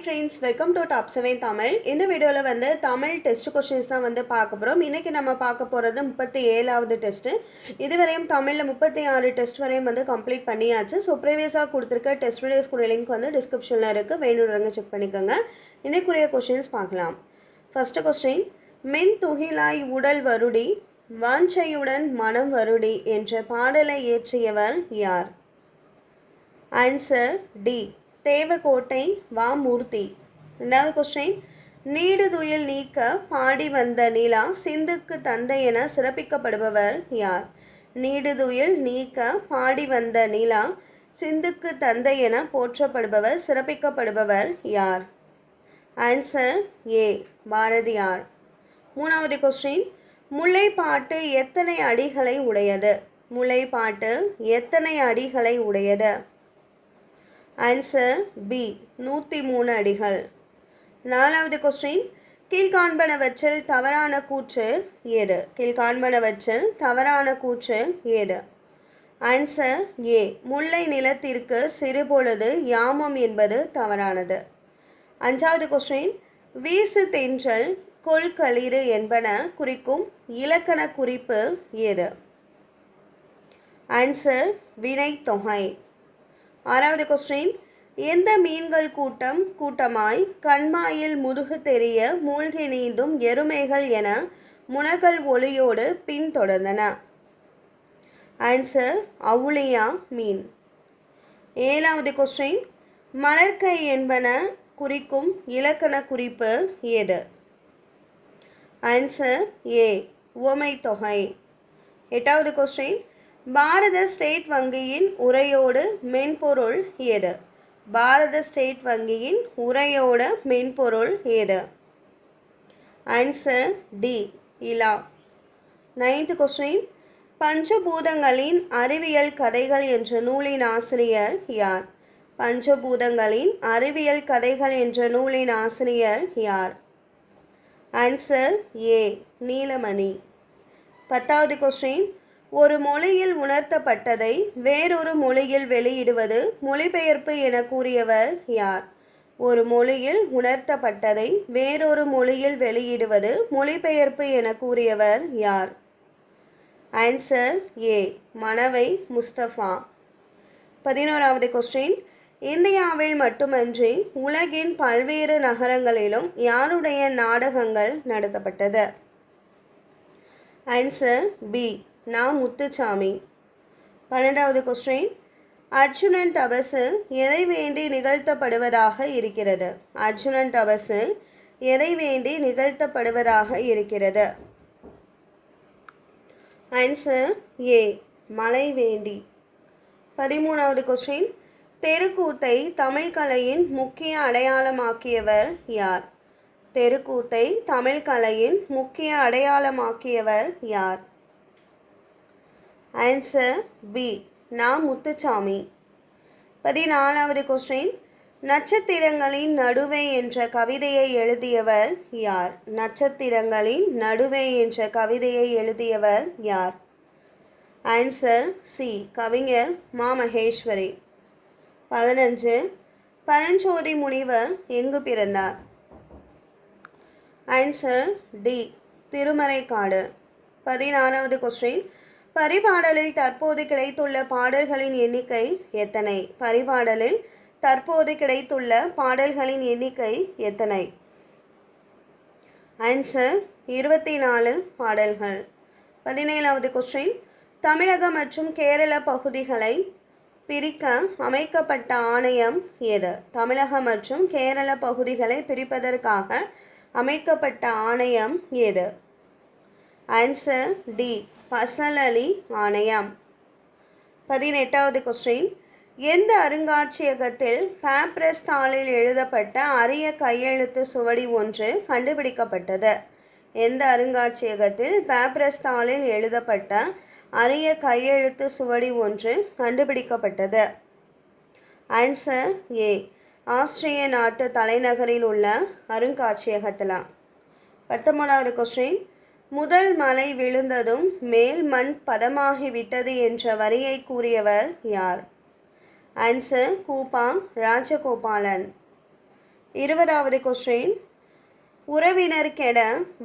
Friends, welcome to top 7 Tamil. இந்த வீடியோவில் வந்து தமிழ் டெஸ்ட் கொஷின்ஸ் தான் வந்து பார்க்க போகிறோம். இன்றைக்கி நம்ம பார்க்க போகிறது 37வது டெஸ்ட்டு. இதுவரையும் தமிழில் 36 டெஸ்ட் வரையும் வந்து கம்ப்ளீட் பண்ணியாச்சு. ஸோ ப்ரீவியஸாக கொடுத்துருக்க டெஸ்ட் வீடியோஸ்குரிய லிங்க் வந்து டிஸ்கிரிப்ஷனில் இருக்குது, வேணுன்றவங்க செக் பண்ணிக்கோங்க. இன்னைக்குரிய கொஷின்ஸ் பார்க்கலாம். ஃபஸ்ட்டு கொஸ்டின், மின் துகிலாய் உடல் வருடி வாஞ்சையுடன் மனம் வருடி என்ற பாடலை இயற்றியவர் யார்? ஆன்சர் டி, தேவகோட்டை வா மூர்த்தி. ரெண்டாவது கொஸ்டின், நீடுதுயில் நீக்க பாடி வந்த நிலா சிந்துக்கு தந்தை என சிறப்பிக்கப்படுபவர் யார்? நீடுதுயில் நீக்க பாடி வந்த நிலா சிந்துக்கு தந்தை என போற்றப்படுபவர் சிறப்பிக்கப்படுபவர் யார்? ஆன்சர் ஏ, பாரதியார். மூணாவது கொஸ்டின், முல்லைப்பாட்டு எத்தனை அடிகளை உடையது? முல்லைப்பாட்டு எத்தனை அடிகளை உடையது? ஆன்சர் பி, 103 அடிகள். நாலாவது கொஸ்டின், கீழ்காண்பனவற்றில் தவறான கூற்று ஏது? கீழ்காண்பனவற்றில் தவறான கூற்று ஏது? ஆன்சர் ஏ, முல்லை நிலத்திற்கு சிறுபொழுது யாமம் என்பது தவறானது. அஞ்சாவது கொஸ்டின், வீசு தென்றல் கொள்களிறு என்பன குறிக்கும் இலக்கண குறிப்பு ஏது? ஆன்சர் வினை தொகை. ஆறாவது கொஸ்டின், எந்த மீன்கள் கூட்டம் கூட்டமாய் கண்மாயில் முதுகு தெரிய மூழ்கி நீந்தும் எருமைகள் என முனகல் ஒளியோடு பின்தொடர்ந்தன? ஆன்சர் அவுளியா மீன். ஏழாவது கொஸ்டின், மலர்க்கை என்பன குறிக்கும் இலக்கண குறிப்பு ஏது? ஆன்சர் ஏ, உவமை தொகை. எட்டாவது கொஸ்டின், பாரத ஸ்டேட் வங்கியின் உரையோடு மென்பொருள் ஏது? பாரத ஸ்டேட் வங்கியின் உரையோட மென்பொருள் ஏது? ஆன்சர் டி, இலா. நைன்த் கொஸ்டின், பஞ்சபூதங்களின் அறிவியல் கதைகள் என்ற நூலின் ஆசிரியர் யார்? பஞ்சபூதங்களின் அறிவியல் கதைகள் என்ற நூலின் ஆசிரியர் யார்? ஆன்சர் ஏ, நீலமணி. பத்தாவது கொஸ்டின், ஒரு மொழியில் உணர்த்தப்பட்டதை வேறொரு மொழியில் வெளியிடுவது மொழிபெயர்ப்பு என கூறியவர் யார்? ஒரு மொழியில் உணர்த்தப்பட்டதை வேறொரு மொழியில் வெளியிடுவது மொழிபெயர்ப்பு என கூறியவர் யார்? Answer A, Manavai Mustafa. 11வது கொஸ்டின், இந்தியாவில் மட்டுமன்றி உலகின் பல்வேறு நகரங்களிலும் யாருடைய நாடகங்கள் நடத்தப்பட்டது? ஆன்சர் பி, நா. முத்துசாமி. 12வது கொஸ்டின், அர்ஜுனன் தபசு எதை வேண்டி நிகழ்த்தப்படுவதாக இருக்கிறது? அர்ஜுனன் தபசு எதை வேண்டி நிகழ்த்தப்படுவதாக இருக்கிறது? ஆன்சர் ஏ, மழை வேண்டி. 13வது கொஸ்டின், தெருக்கூத்தை தமிழ் கலையின் முக்கிய அடையாளமாக்கியவர் யார்? தெருக்கூத்தை தமிழ் கலையின் முக்கிய அடையாளமாக்கியவர் யார்? ஆன்சர் பி, நா. முத்துசாமி. 14வது கொஸ்டின், நட்சத்திரங்களின் நடுவே என்ற கவிதையை எழுதியவர் யார்? நட்சத்திரங்களின் நடுவே என்ற கவிதையை எழுதியவர் யார்? ஆன்சர் சி, கவிஞர் மா. மகேஸ்வரி. 15, பரஞ்சோதி முனிவர் எங்கு பிறந்தார்? Answer D, Thirumaraikkadu. 16வது கொஸ்டின், பரிபாடலில் தற்போது கிடைத்துள்ள பாடல்களின் எண்ணிக்கை எத்தனை? பரிபாடலில் தற்போது கிடைத்துள்ள பாடல்களின் எண்ணிக்கை எத்தனை? ஆன்சர் 24 பாடல்கள். 17வது கொஸ்டின், தமிழகம் மற்றும் கேரள பகுதிகளை பிரிக்க அமைக்கப்பட்ட ஆணையம் எது? தமிழகம் மற்றும் கேரள பகுதிகளை பிரிப்பதற்காக அமைக்கப்பட்ட ஆணையம் எது? ஆன்சர் டி, ஃபசல் அலி ஆணையம். 18வது கொஸ்டின், எந்த அருங்காட்சியகத்தில் பேப்ரஸ் தாளில் எழுதப்பட்ட அரிய கையெழுத்து சுவடி ஒன்று கண்டுபிடிக்கப்பட்டது? எந்த அருங்காட்சியகத்தில் பேப்ரஸ் தாளில் எழுதப்பட்ட அரிய கையெழுத்து சுவடி ஒன்று கண்டுபிடிக்கப்பட்டது? ஆன்சர் ஏ, ஆஸ்திரிய நாட்டு தலைநகரில் உள்ள அருங்காட்சியகத்தில். 19வது கொஸ்டின், முதல் மழை விழுந்ததும் மேல் மண் பதமாகிவிட்டது என்ற வரியை கூறியவர் யார்? ஆன்சர் கூபா ராஜகோபாலன். 20வது கொஸ்டின், உறவினர் கெட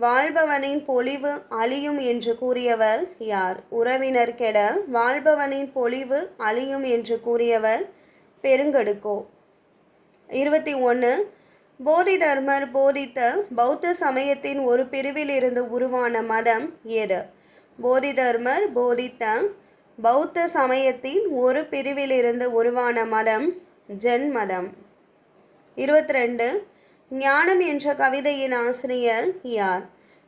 வாழ்பவனின் பொலிவு அழியும் என்று கூறியவர் யார்? உறவினர் கெட வாழ்பவனின் பொலிவு அழியும் என்று கூறியவர் பெருங்கடுக்கோ. 21, போதிதர்மர் போதித்த பௌத்த சமயத்தின் ஒரு பிரிவில் இருந்து உருவான மதம் எது? போதிதர்மர் போதித்த பௌத்த சமயத்தின் ஒரு பிரிவில் இருந்து உருவான மதம் ஜென் மதம். 22, ஞானம் என்ற கவிதையின் ஆசிரியர் யார்?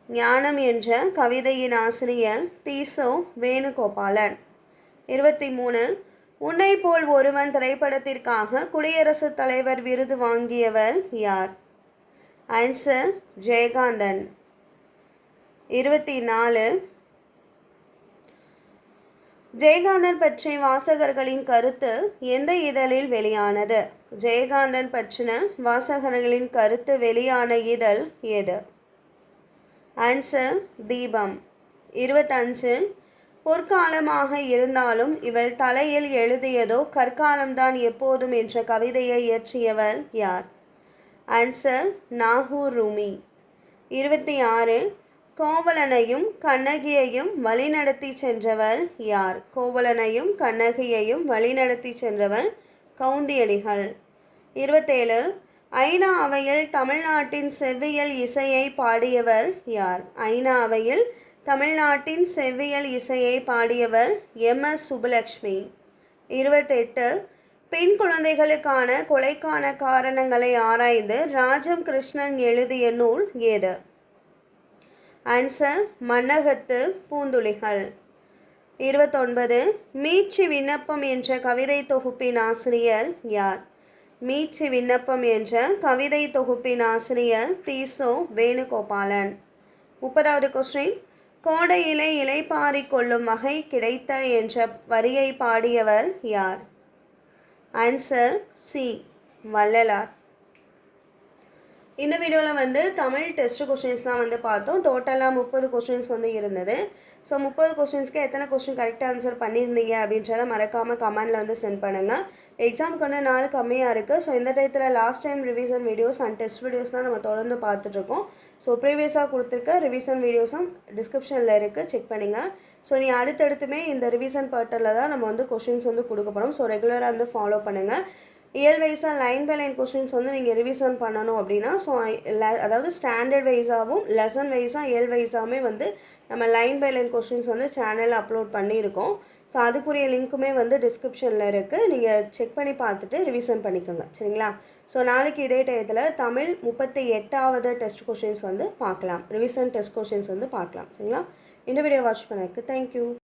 ஞானம் என்ற கவிதையின் ஆசிரியர் தீசோ வேணுகோபாலன். 23, உன்னை போல் ஒருவன் திரைப்படத்திற்காக குடியரசுத் தலைவர் விருது வாங்கியவர் யார்? ஆன்சர் ஜெயகாந்தன். 24, ஜெயகாந்தன் பற்றிய வாசகர்களின் கருத்து எந்த இதழில் வெளியானது? ஜெயகாந்தன் பற்றின வாசகர்களின் கருத்து வெளியான இதழ் எது? ஆன்சர் தீபம். 25, பொற்காலமாக இருந்தாலும் இவள் தலையில் எழுதியதோ கற்காலம்தான் எப்போதும் என்ற கவிதையை இயற்றியவர் யார்? ஆன்சர் நாகூர் ரூமி. 26, கோவலனையும் கண்ணகியையும் வழிநடத்தி சென்றவர் யார்? கோவலனையும் கண்ணகியையும் வழிநடத்தி சென்றவர் கவுந்தியடிகள். 27, ஐநா அவையில் தமிழ்நாட்டின் செவ்வியல் இசையை பாடியவர் யார்? ஐநா அவையில் தமிழ்நாட்டின் செவ்வியல் இசையை பாடியவர் எம்.எஸ். சுப்புலட்சுமி. 28, பெண் குழந்தைகளுக்கான கொலைக்கான காரணங்களை ஆராய்ந்து ராஜம் கிருஷ்ணன் எழுதிய நூல் எது? ஆன்சர் மன்னகத்து பூந்துளிகள். 29, மீட்சி விண்ணப்பம் என்ற கவிதை தொகுப்பின் ஆசிரியர் யார்? மீட்சி விண்ணப்பம் என்ற கவிதை தொகுப்பின் ஆசிரியர் தீசோ வேணுகோபாலன். 30வது கொஸ்டின், கோடையிலே இலைப்பாரி கொள்ளும் வகை கிடைத்த என்ற வரியை பாடியவர் யார்? Answer C Vallalar. இந்த வீடியோவில் தமிழ் டெஸ்ட் கொஸ்டின்ஸ் தான் பார்த்தோம். டோட்டலாக 30 கொஸ்டின்ஸ் இருந்தது. ஸோ 30 கொஸ்டின்ஸ்க்கு எத்தனை கொஸ்டின் கரெக்டாக ஆன்சர் பண்ணியிருந்தீங்க அப்படின்றத மறக்காமல் கமெண்டில் சென்ட் பண்ணுங்கள். எக்ஸாமுக்கு நாள் கம்மியாக இருக்குது. ஸோ இந்த டயத்தில் last time revision videos and test videos தான் நம்ம தொடர்ந்து பார்த்துட்ருக்கோம். ஸோ ப்ரீவியஸாக கொடுத்துருக்க ரிவிஷன் வீடியோஸும் டிஸ்கிரிப்ஷனில் இருக்குது, செக் பண்ணுங்கள். ஸோ நீ அடுத்தடுத்துமே இந்த ரிவிஷன் பேட்டர்னில் தான் நம்ம கொஸ்டின்ஸ் கொடுக்க போகிறோம். ஸோ ரெகுலராக ஃபாலோ பண்ணுங்கள். இயல் வைஸாக லைன் பை லைன் கொஸ்டின்ஸ் நீங்கள் ரிவிஷன் பண்ணணும் அப்படின்னா ஸோ அதாவது ஸ்டாண்டர்ட் வைஸாகவும் லெசன் வைஸாக இயல் வைஸாகவுமே நம்ம லைன் பை லைன் கொஸ்டின்ஸ் சேனலில் அப்லோட் பண்ணியிருக்கோம். ஸோ அதுக்குரிய லிங்க்குமே டிஸ்கிரிப்ஷனில் இருக்குது, நீங்கள் செக் பண்ணி பார்த்துட்டு ரிவிஷன் பண்ணிக்கோங்க, சரிங்களா? ஸோ நாளைக்கு இதே டயத்தில் தமிழ் 38வது டெஸ்ட் கொஸ்டின்ஸ் பார்க்கலாம், ரிவிஷன் டெஸ்ட் கொஸ்டின்ஸ் பார்க்கலாம், சரிங்களா? இந்த வீடியோ வாட்ச் பண்ணதுக்கு தேங்க்யூ.